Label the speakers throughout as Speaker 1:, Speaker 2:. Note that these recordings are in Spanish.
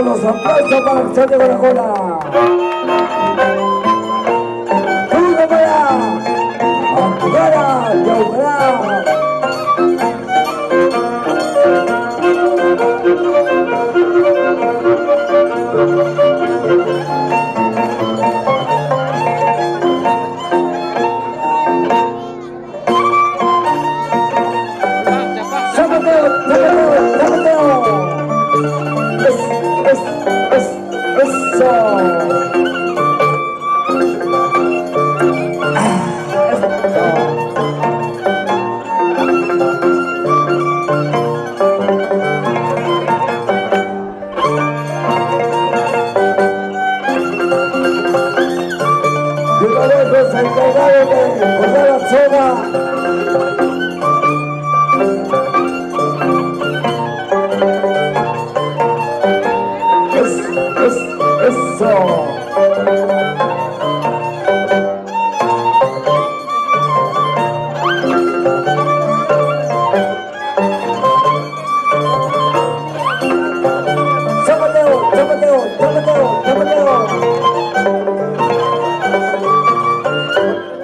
Speaker 1: Los aplausos para el Santiago de la Cola. ¡Uno para! ¡Ampugara! ¡Yaugara!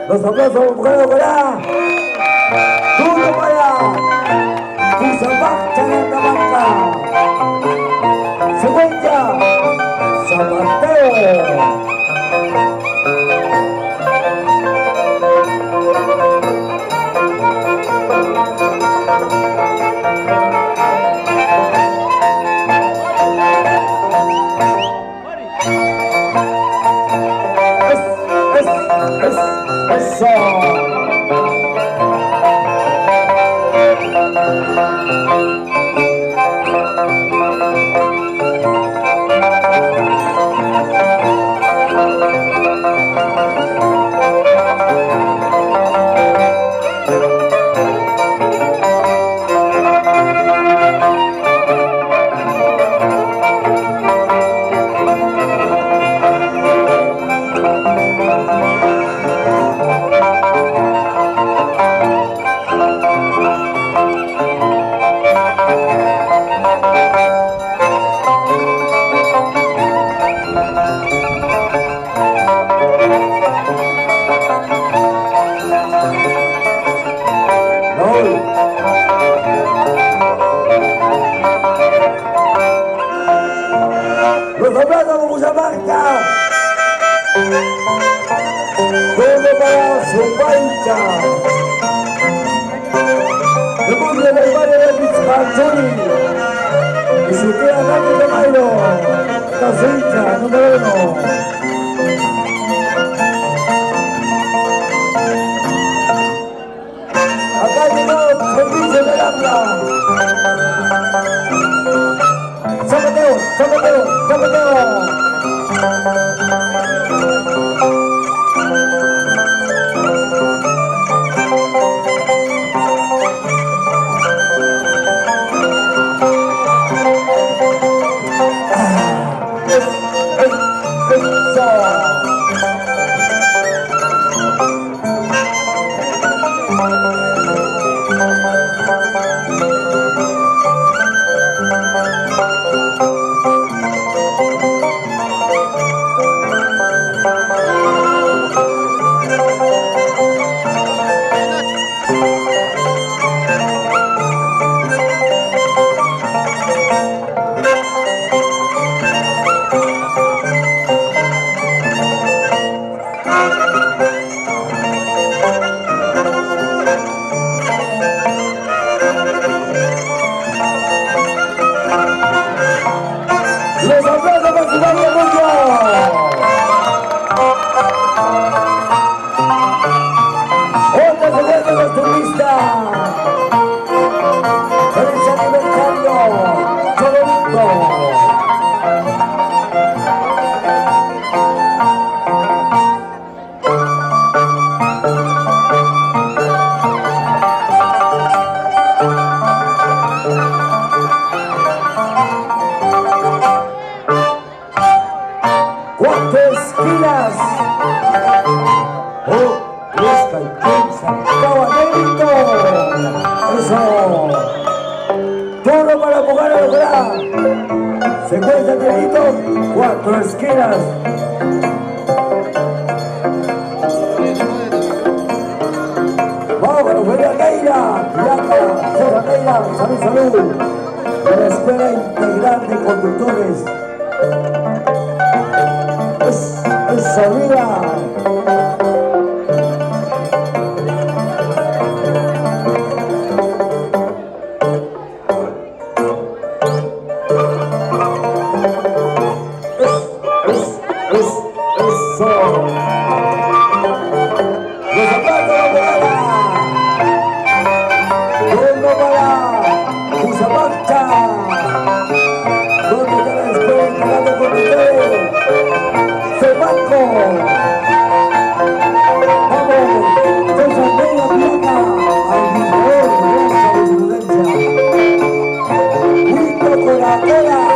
Speaker 1: Los aplausos para Yaugara. ¡Uno para! Cusamarca en Atamarca. Secuencia. Zapateo. Los aplausos por Cusamarca. Todo para Zumbaita. El mundo del barrio de Pizmanchoni. Y su tía Nati de Mairo. La cinta número 1. Acá llegó Servicio de Lambda. Zapateo, zapateo, zapateo. Secuencia Tielito, 4 esquinas. Vamos, Feria Neira, Tiaca, César Neira, salud, salud. De la Escuela Integral de Conductores. Esa vida. Con la cola.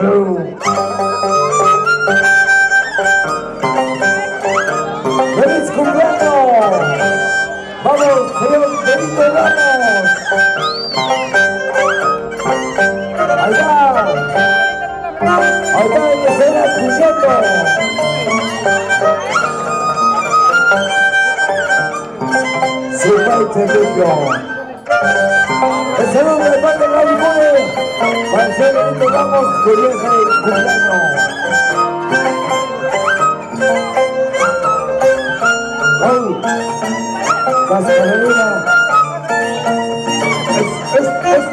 Speaker 1: Salud. ¡Feliz cumpleaños! ¡Vamos, señor Benito Ramos! ¡Ahí va! ¡Ahí va el que se irá escuchando! ¡Su baile limpio! El saludo de parte de la Limone para el señor Benito Ramos que viene el cumpleaños. ¡Ay! Cascarolina. Esto es.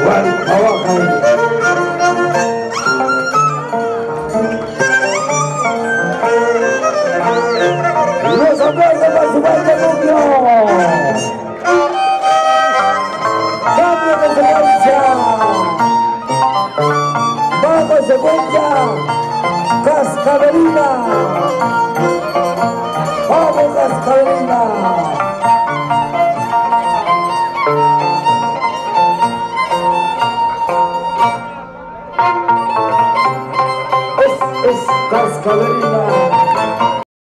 Speaker 1: Igual, abajo. Y los aplausos para su baile limpio. ¡Cambio de secuencia! ¡Vamos, secuencia! ¡Cascarolina! ¡Vamos, Cascarolina! Es Cascarolina.